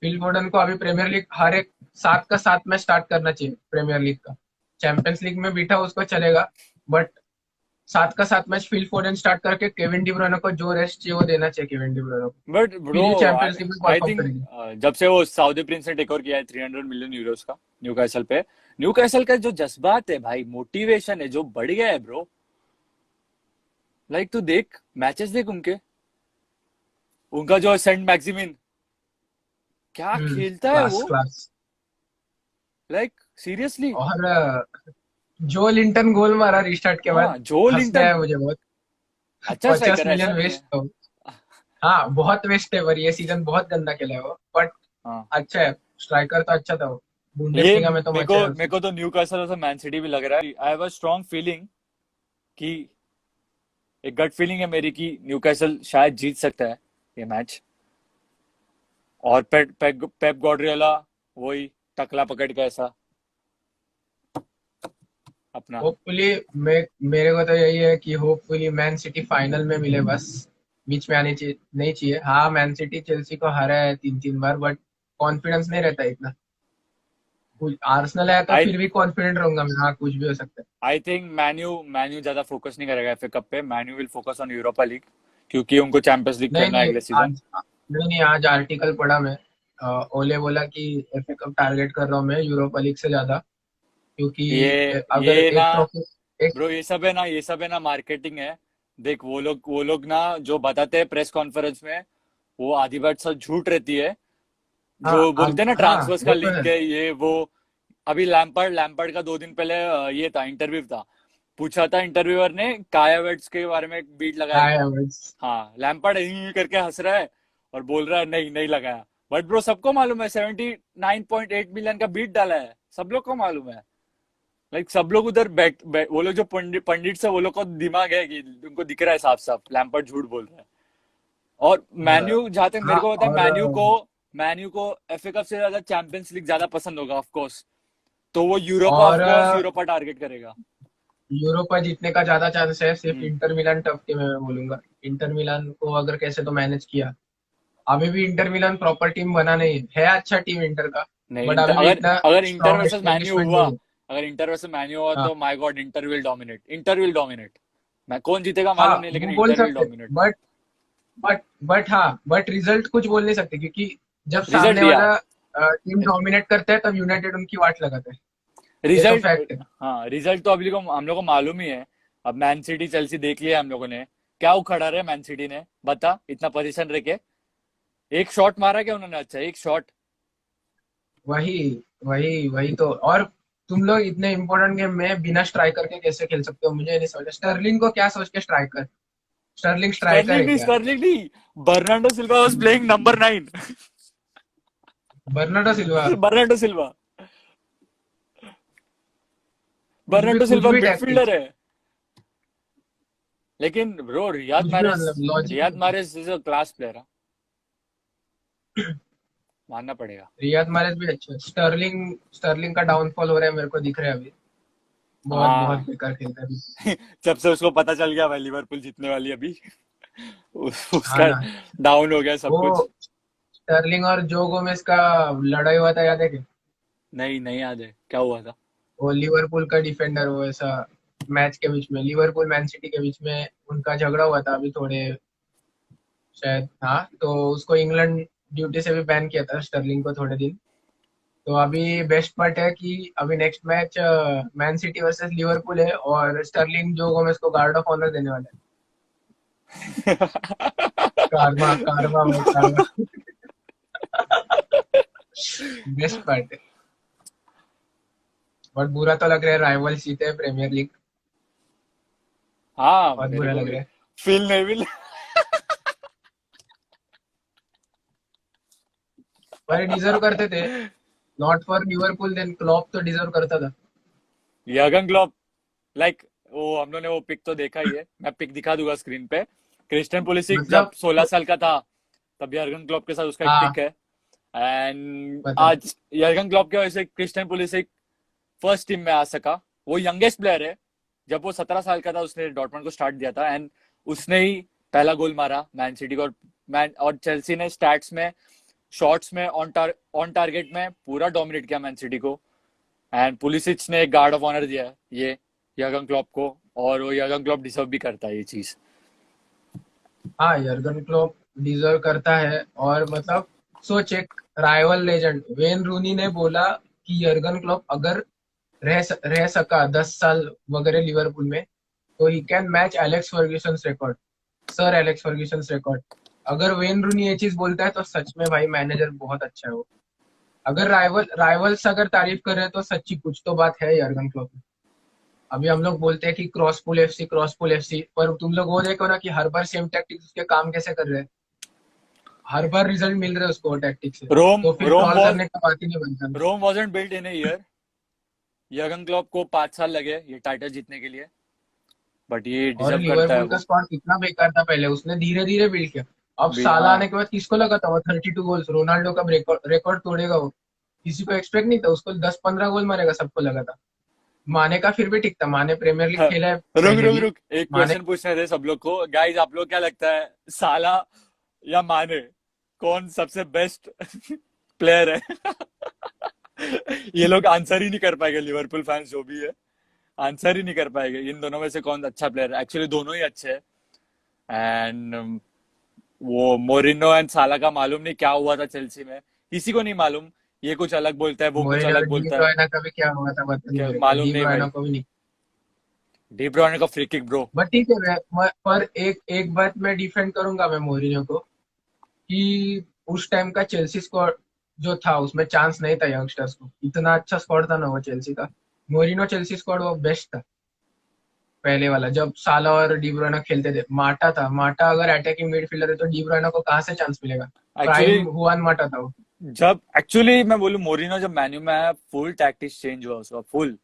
फिल फोर्डन को अभी प्रीमियर लीग हर एक 7 का 7 मैच स्टार्ट करना चाहिए प्रीमियर लीग का। चैंपियंस लीग में बीठा उसको चलेगा, बट 7 का 7 मैच फिल फोर्डन स्टार्ट करके केविन डी ब्रुयने को जो रेस्ट चाहिए वो देना चाहिए केविन डी ब्रुयने को। But फिर ये bro, चैंपियंस लीग में I परफॉर्म think करेगी। जब से वो सऊदी प्रिंस ने टेक ओवर किया है 300 मिलियन यूरोस का न्यूकासल पे, न्यूकासल का जो जज्बात है भाई, मोटिवेशन है जो बढ़ गया है ब्रो। लाइक तू देख मैचेस, देख उनके, उनका जो सेंट मैक्सिमिन, क्या खेलता है क्लास वो। क्लास। Like seriously. और जो लिंटन गोल मारा रिस्टार्ट के बाद, हाँ, जो हंसने लिंटन आया मुझे बहुत। अच्छा 50 स्ट्राइकर है, ऐसा मिलियन नहीं है। वेस्ट तो। हाँ, बहुत वेस्ट है, पर ये सीजन बहुत गंदा खेला है वो, बट हाँ, अच्छा है। स्ट्राइकर तो अच्छा था वो, ये बुंडेसलीगा में तो मेरे को मचा है मेरे उसने। को तो न्यूकासल और मैन सिटी भी लग रहा है। I have a strong feeling कि, एक गट फीलिंग है मेरी कि न्यूकासल शायद जीत सकता है ये मैच। और पेप गॉर्डियोला वही टकला पकड़ के ऐसा अपना। होपफुली मेरे को तो यही है कि होपफुली मैन सिटी फाइनल में मिले बस। बीच में आनी चाहिए नहीं चाहिए। हाँ, मैन सिटी चेल्सी को हारा है 3-3 बार, बट कॉन्फिडेंस नहीं रहता इतना। आर्सेनल है तो आई फिर भी कॉन्फिडेंट रहूंगा मैं, हाँ कुछ भी हो सकता है। आई थिंक मैन्यू ज्यादा फोकस नहीं करेगा एफए कप पे। Menu will focus on Europa league, क्योंकि उनको चैंपियंस लीग नहीं खेलना है नहीं अगले सीजन। आज नहीं नहीं आज आर्टिकल पढ़ा मैं। ओले बोला कि एफए कप टारगेट कर रहा हूँ मैं यूरोपा लीग से ज्यादा, क्योंकि अगर ये ना एक ट्रॉफी एक ब्रो, ये सब है ना मार्केटिंग है। देख, वो लोग ना जो बताते हैं प्रेस कॉन्फ्रेंस में, वो आधी बात सब झूठ रहती है। हाँ जो बोलते हैं ना हाँ ट्रांसफर्स का वो तो है। लिंक है ये वो। अभी लैम्पर्ड का 2 दिन पहले ये था, इंटरव्यू था। पूछा था इंटरव्यूअर ने काया वेट्स के बारे में, एक बीट लगाया काय क्या। हावर्ट्स। हाँ, लैम्पर्ड करके हंस रहा है और बोल रहा है नहीं नहीं लगाया। बट ब्रो, सबको मालूम है 79.8 मिलियन का बीट डाला है, सब लोग को मालूम है। सब लोग उधर वो लोग जो पंडित है, वो लोग का दिमाग है कि उनको दिख रहा है साफ साफ लैम्पर्ड झूठ बोल रहा है। और मैन्यू, जहां तक मेरे हाँ को पता है, और मैन्यू को एफए कप से ज्यादा चैंपियंस लीग ज्यादा पसंद होगा ऑफ कोर्स। तो वो यूरोपा, ऑफ और कोर्स यूरोपा टारगेट करेगा। यूरोपा जीतने का ज्यादा चांस है, सिर्फ हम्म। इंटर मिलान टफ टीम है मैं बोलूंगा। इंटर मिलान को अगर कैसे तो मैनेज किया। अभी भी इंटर मिलान प्रॉपर टीम बना नहीं है, अच्छा टीम इंटर का, नहीं, बट अभी भी अगर इतना अगर inter strong versus menu establishment हुआ, नहीं है। हाँ तो my God, inter will dominate. मैं कौन जीतेगा हाँ मालूम नहीं, लेकिन वो बोल इंटर विल सकते, डोमिनेट। बट रिजल्ट कुछ बोल नहीं सकते, क्योंकि जब रिजल्ट सामने दिया, वाला टीम डोमिनेट करता है तब यूनाइटेड उनकी वाट लगाता है। ये तो रिजल्ट। फैक्ट है। हाँ, रिजल्ट तो अभी को हम लोग को मालूम ही है। अब मैन सिटी चेल्सी देख लिया हम लोगों ने। क्या उखड़ा रहे मैन सिटी ने, बता, इतना पोजीशन रह के एक शॉट मारा क्या उन्होंने? अच्छा, एक शॉट। वही वही वही तो। और तुम लोग इतने इंपॉर्टेंट गेम में बिना स्ट्राइकर के कैसे खेल सकते हो, मुझे नहीं समझ। स्टर्लिंग को क्या सोच के स्ट्राइकर, स्टर्लिंग स्ट्राइकर है क्या? स्टर्लिंग नहीं, Bernardo Silva was playing number 9। Bernardo Silva Bernardo Silva Bernardo कुछ सिल्वा भी मिडफील्डर टैक्टिक्स, है। लेकिन ब्रो, कुछ भी मतलब लॉजिक रियाद नहीं। मारेस इज अ क्लास प्लेयर, मानना पड़ेगा। रियाद मारेज भी अच्छा है। स्टर्लिंग स्टर्लिंग का डाउनफॉल हो रहा है, मेरे को दिख रहा है अभी। बहुत बहुत हाँ, बेकार खेलता है अभी। जब से उसको पता चल गया भाई लिवरपूल जीतने वाली है अभी, हाँ उसका ना। डाउन हो गया सब वो कुछ। स्टर्लिंग और जो गोमेज का लड़ाई हुआ था, याद है क्या? नहीं नहीं याद है, क्या हुआ था? वो लिवरपूल का डिफेंडर, वो ऐसा मैच के बीच में, लिवरपूल मैन सिटी के बीच में उनका झगड़ा हुआ था अभी थोड़े, शायद। हाँ तो उसको इंग्लैंड ड्यूटी से भी बैन किया था स्टर्लिंग को थोड़े दिन। तो अभी बेस्ट पार्ट है कि अभी next match man city versus Liverpool है, और स्टर्लिंग जो गोमेज को गार्ड ऑफ ऑनर देने वाला है। कार्मा कार्मा भाई कार्मा। बेस्ट पार्ट है। बट बुरा तो लग रहा है, राइवल जीते हैं प्रीमियर लीग। हाँ, बहुत मेरे बुरा को लग भी। रहा है। Fill Neville. पर डिजर्व करते थे, not for Liverpool then Klopp तो डिजर्व करता था। यर्गन क्लॉप, लाइक, वो हम लोग ने वो पिक तो देखा ही है, मैं पिक दिखा दूंगा स्क्रीन पे। क्रिस्टियन पुलिसिक जब मतलब 16 साल का था, तब यर्गन क्लॉप के साथ उसका एक हाँ पिक है। एंड पता। आज यर्गन क्लॉप की वजह से क्रिस्टियन पुलिसिक फर्स्ट टीम में आ सका। वो यंगेस्ट प्लेयर है। जब वो 17 साल का था, उसने डॉर्टमंड को स्टार्ट दिया था, एंड उसने ही पहला गोल मारा मैन सिटी को। और चेल्सी ने स्टैट्स में, शॉट्स में, ऑन टारगेट में पूरा डोमिनेट किया मैन सिटी को। एंड पुलिसिच ने एक गार्ड ऑफ ऑनर दिया है ये यर्गन क्लॉप को, और वो यर्गन क्लॉप डिजर्व भी करता है ये चीज। हाँ यर्गन क्लॉप डिजर्व करता है। और मतलब सोच, एक राइवल लेजेंड वेन रूनी ने बोला कि यर्गन क्लॉप अगर रह सका 10 साल वगैरह लिवरपूल में, तो he can match Alex Ferguson record, sir Alex Ferguson record. अगर वेन रूनी ये चीज बोलता है तो सच में भाई मैनेजर बहुत अच्छा है वो। अगर राइवल्स अगर तारीफ कर रहे हैं तो सच्ची कुछ तो बात है यर्गन क्लॉप में। अभी हम लोग बोलते हैं कि क्रॉस पुल एफसी, पर तुम लोग वो देखो ना कि हर बार सेम टैक्टिक्स उसके काम कैसे कर रहे हैं, हर बार रिजल्ट मिल रहा है उसको टैक्टिक से, रोम तो फिर रोम ट्रॉल वॉज करने का बात ही नहीं बनता। Rome wasn't built in a year. Jurgen Klopp को 5 साल लगे ये टाइटल जीतने के लिए, बट ये और डिजर्व करता है लिवरपूल का वो। स्क्वाड कितना बेकार था पहले, उसने धीरे धीरे बिल्ड किया। अब साला हाँ, आने के बाद किसको लगा था वो 32 गोल्स रोनाल्डो का रिकॉर्ड तोड़ेगा वो? किसी को एक्सपेक्ट नहीं था, उसको 10-15 गोल मारेगा, सबको लगा था। माने का फिर भी ठीक था, माने प्रीमियर लीग हाँ, खेला है रुक पहले रुक भी। रुक, एक माने क्वेश्चन पूछने थे सब लोग को। गाइस, आप लोग क्या लगता है, साला या माने, कौन सबसे बेस्ट प्लेयर है ये लोग आंसर ही नहीं कर पाएंगे, लिवरपूल फैंस जो भी है आंसर ही नहीं कर पाएंगे इन दोनों में से कौन अच्छा प्लेयर है। एक्चुअली दोनों ही अच्छे हैं। एंड वो मोरिनो एंड साला का मालूम नहीं क्या हुआ था चेल्सी में, किसी को नहीं मालूम। ये कुछ अलग बोलता है, वो कुछ मोरिनो और अलग डी बोलता है, ब्रुयना का भी क्या हुआ था पता नहीं क्या मेरे को, मालूम डी नहीं ब्रुयना भाई। को भी नहीं। डी ब्रुयने का फ्री किक ब्रो। बट ठीक है, पर एक एक बात मैं डिफेंड करूंगा मैं मोरिनो को, कि उस टाइम का चेल्सी स्क्वाड जो था उसमें चांस नहीं था यंगस्टर्स को। इतना अच्छा स्क्वाड था ना वो चेल्सी का। मोरिनो चेल्सी स्क्वाड वो बेस्ट था पहले वाला, जब साला और डी ब्रुयना खेलते थे। माटा था, माटा अगर अटैकिंग मिडफील्डर है तो डी ब्रुयना को कहाँ से चांस मिलेगा। एक्चुअली प्राइम हुआन माटा था वो। जब एक्चुअली मैं बोलूं मोरिनो जब मैन्यू में आया फुल टैक्टिक्स चेंज हुआ उसका फुल।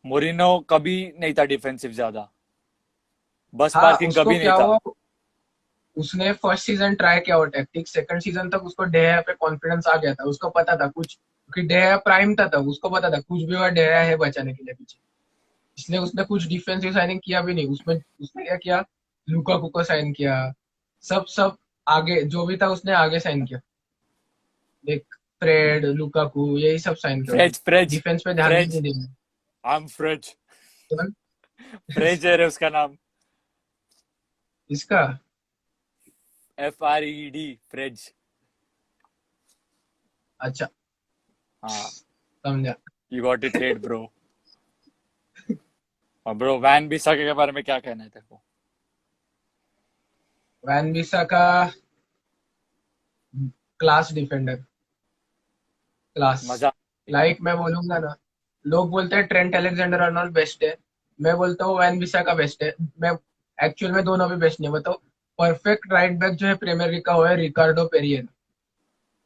मोरिनो कभी नहीं था डिफेंसिव ज्यादा, बस हाँ, पार्किंग उसको कभी नहीं क्या था। हुआ, उसने फर्स्ट सीजन ट्राई किया वो टैक्टिक्स, सेकंड सीजन तक उसको डेया पे कॉन्फिडेंस आ गया था। उसको पता था कुछ, क्योंकि डेया प्राइम था तब, उसको पता था कुछ भी हुआ डेया है बचाने के लिए पीछे। इसलिए उसने कुछ डिफेंसिव साइनिंग किया भी नहीं उसमें। उसने क्या किया, लुकाकू को साइन किया, सब सब आगे जो भी था उसने आगे साइन किया। देख, फ्रेड, लुकाकू, यही सब साइन किया उसने। फ्रेज फ्रेज डिफेंस पे ध्यान भी फ्रेज नहीं दिया। I am phrase. कौन? फ्रेज है रे उसका नाम, इसका? FRED phrase. अच्छा, हाँ, समझा। You got it let bro. और ब्रो वैन बिसाका के बारे में क्या कहना है तेरे को? Van बिसाका class defender, class. मजा। लाइक मैं बोलूंगा ना, लोग बोलते हैं ट्रेंट अलेक्जेंडर अर्नोल्ड बेस्ट है, मैं बोलता हूँ वैन बिसाका बेस्ट है। मैं एक्चुअल में दोनों भी बेस्ट नहीं बताओ। परफेक्ट राइट बैक जो है प्रीमियर लीग का वो है रिकार्डो पेरियर।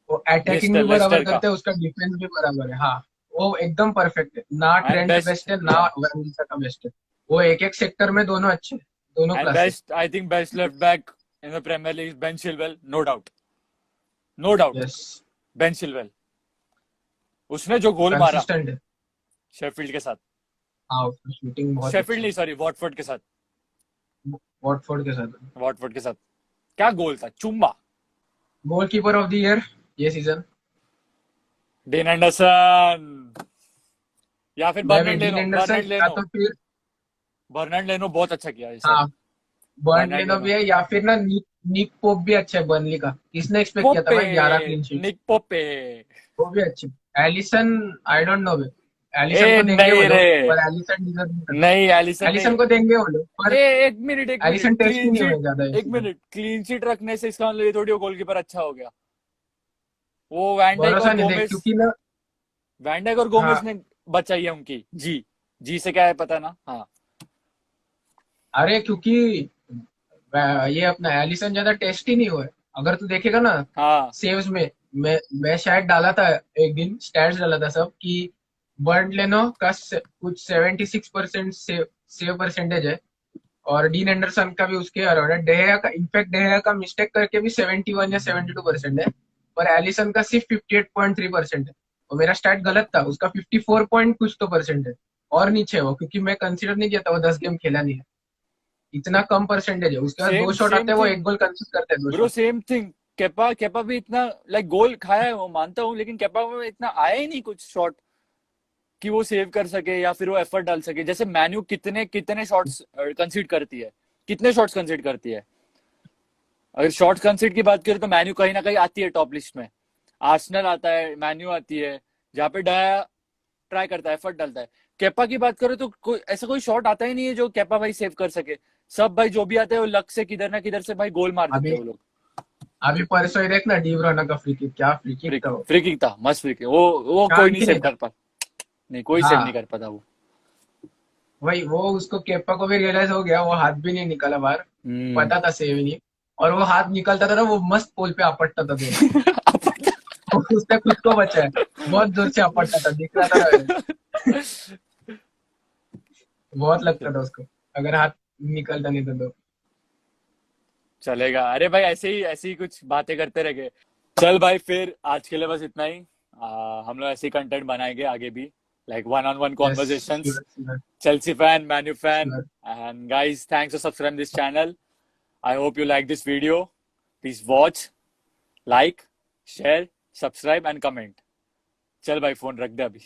वो अटैकिंग भी बराबर लेस्टर का करते हैं, उसका डिफेंस भी बराबर है। हाँ, वो एकदम परफेक्ट है ना। And Trent best. बेस्ट है ना वैन बिसाका बेस्ट है। वो एक एक सेक्टर में दोनों अच्छे हैं, दोनों एंड क्लास है। Best I think best left back in the Premier League Ben Chilwell, no doubt, no doubt. Yes, Ben Chilwell उसने जो गोल मारा कंसिस्टेंट है। शेफील्ड के साथ, हाँ, उसकी शूटिंग बहुत शेफील्ड अच्छी नहीं है। सॉरी वॉटफोर्ड के साथ, वॉटफोर्ड के साथ वॉटफोर्ड के साथ क्या गोल था, चुम्मा। गोलकीपर ऑफ द ईयर ये सीजन। डेन एंडरसन या फिर मैं भी बर्नार्ड डीन लेनो, एंडरसन बर्नार्ड या लेनो, तो फिर, बर्नार्ड लेनो बहुत अच्छा किया इस साल। हाँ, बर्न बर्नार्ड लेनो लेनो, भी है, या फिर ना निक पोप भी अच्छा है बर्नली का। किसने एक्सपेक्ट किया था पोपे, भाई 11 क्लीन शीट। निक पोपे। वो भी अच्छी। Alisson, I don't know, Alisson A को देंगे वो नहीं रे, लोग, पर एलिसन डिजर्व नहीं नहीं करता। एलिसन एलिसन नहीं। को देंगे वो लोग, पर ए एक मिनट, एक मिनट, एलिसन टेस्ट ही क्लीन नहीं हुए शीट, ज्यादा ये एक सीजन। मिनट, क्लीन शीट रखने से इसका मतलब ये थोड़ी वो गोलकीपर अच्छा हो गया। वो वैंडाइक और भरोसा नहीं देख, गोमेस, क्योंकि ना, वैंडाइक और गोमेस हाँ, ने बचाई है उनकी जी। जी से क्या है पता ना? हाँ अरे क्योंकि ये अपना एलिसन ज्यादा टेस्ट ही नहीं हुआ है। अगर तू देखेगा ना हाँ। सेव्स में, मैं शायद डाला था एक दिन, स्टैट्स डाला था सब कि बर्न लेनो का कुछ 76% सेव परसेंटेज है, और डीन एंडरसन का भी उसके अराउंड है। डेहया का, इनफैक्ट डेहया का मिस्टेक करके भी 71 या 72% है, पर एलिसन का सिर्फ 58.3% है। और मेरा स्टैट गलत था, उसका 54 पॉइंट कुछ तो परसेंट है, और नीचे है वो, क्योंकि मैं कंसिडर नहीं किया था, वो 10 गेम खेला नहीं है। इतना कम परसेंटेज है उसके बाद। दो सेम शॉट सेम आते हैं, वो थिंग एक गोल कंसिस्ट करते हैं, दो bro, shot. Same thing. Kepa Kepa भी इतना लाइक गोल खाया है वो मानता हूँ, लेकिन केपा में इतना आया ही नहीं कुछ शॉट कि वो सेव कर सके या फिर वो एफर्ट डाल सके। जैसे मैन्यू कितने कितने शॉट्स कंसीड करती है, कितने शॉट्स कंसीड करती है। अगर शॉर्ट कंसीड की बात करें तो मैन्यू कहीं ना कहीं आती है टॉप लिस्ट में। आर्सेनल आता है, मैन्यू आती है, जहाँ पे डाया ट्राई करता है, एफर्ट डालता है। केपा की बात करें तो ऐसा कोई शॉट आता ही नहीं है जो केपा भाई सेव कर सके। सब भाई जो भी आते हैं वो लक से किधर ना किधर से भाई गोल मार देते अभी हैं वो लोग। अभी परसों ही देखना डी ब्रुयना का फ्री किक, क्या फ्री किक था वो। फ्री किक था, मस्त फ्री किक। वो कोई चांस नहीं ही सेव नहीं कर था। पा, नहीं कोई सेव नहीं हाँ, कर पाता वो। वही वो उसको केपा को भी रियलाइज हो गया, वो हाथ भी नहीं निकाला बाहर। हम्म। पता था सेव ही नहीं। और वो हाथ निकलता था ना, वो मस्त पोल पे आपटता था दोनों। उसने खुद को बचाया, बहुत दूर से आपटता था, दिख रहा था ना। बहुत लगता था उसको, अगर हाथ निकलता नहीं था तो। चलेगा। अरे भाई ऐसे ही कुछ बातें करते रह गए। चल भाई फिर आज के लिए बस इतना ही। हम लोग ऐसे ही कंटेंट बनाएंगे आगे भी, like one on one yes, conversations. Sure sure Chelsea fan, Manu fan, sure. and guys, thanks for subscribing this channel. I hope you like this video. Please watch, like, share, subscribe, and comment. चल भाई फोन रख दे अभी